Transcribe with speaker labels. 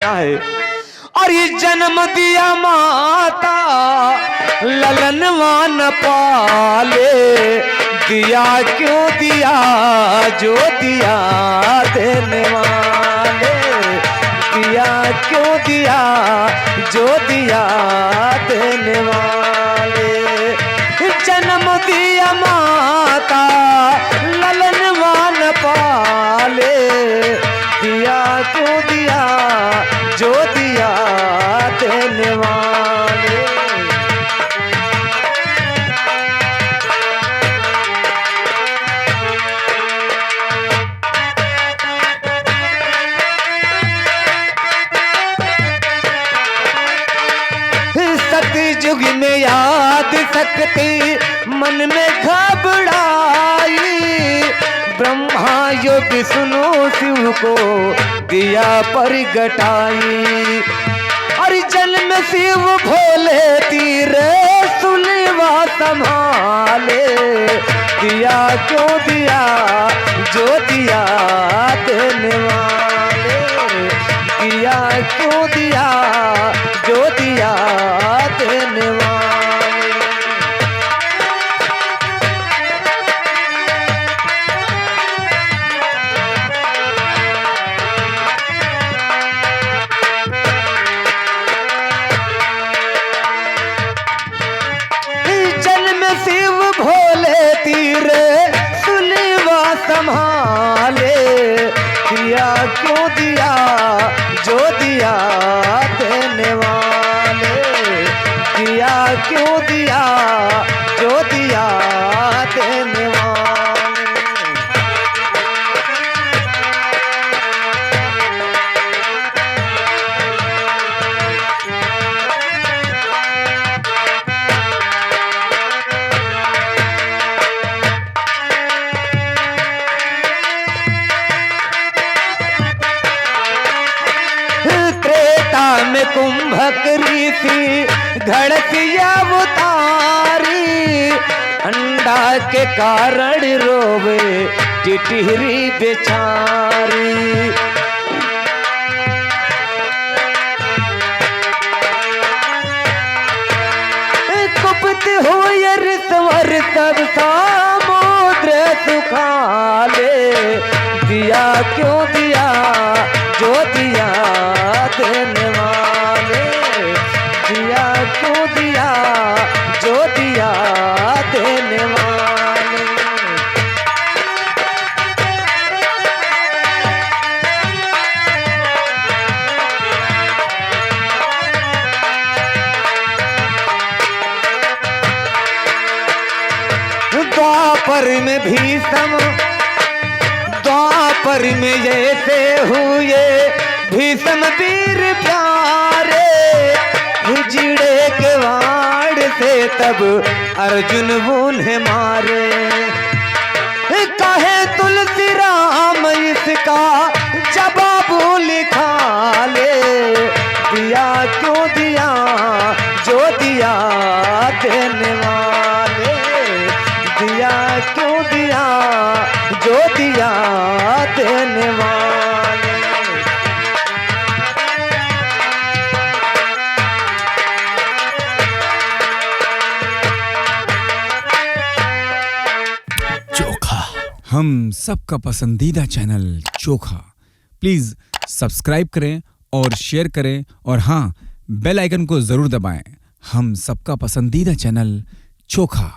Speaker 1: है। और ये जन्म दिया माता ललनवा न पाले, दिया क्यों दिया जो दिया देने वाले, दिया क्यों दिया जो दिया देने वाले। जन्म दिया माता ललनवा न पाले, दिया क्यों दिया जो दिया देने वाले। सतयुग में याद सकती मन में घबराई, ब्रह्मा योग सुनो शिव को दिया परगटाई। और जन्म शिव भोले तीरे सुलवा संभाले, दिया क्यों दिया जो दिया देने वाले, दिया क्यों दिया जो दिया देने वाले। शिव भोले तीरे सुलवा संभाले, दिया क्यों दिया जो दिया देने वाले, दिया क्यों दिया जो दिया देने वाले। में कुंभक ऋषि घड़तिया उतारी, अंडा के कारण रोवे टिटहरी बेचारी। कुपित हुई ऋषवर सब समुद्र सुखाले, दिया क्यों दिया जो दिया देने वाले, दिया क्यों दिया जो दिया देने वाले। द्वापर में भीष्म, द्वापर में जैसे हुए भीष्म वीर प्यारे, हिजड़े के वाड़ से तब अर्जुन उन्हें मारे। कहे तुलसी राम इसका जवाब लिखा ले, दिया क्यों दिया जो दिया देने वाले, दिया क्यों दिया जो दिया देने वाले।
Speaker 2: हम सबका पसंदीदा चैनल चोखा, प्लीज सब्सक्राइब करें और शेयर करें, और हाँ, बेल आइकन को जरूर दबाएं। हम सबका पसंदीदा चैनल चोखा।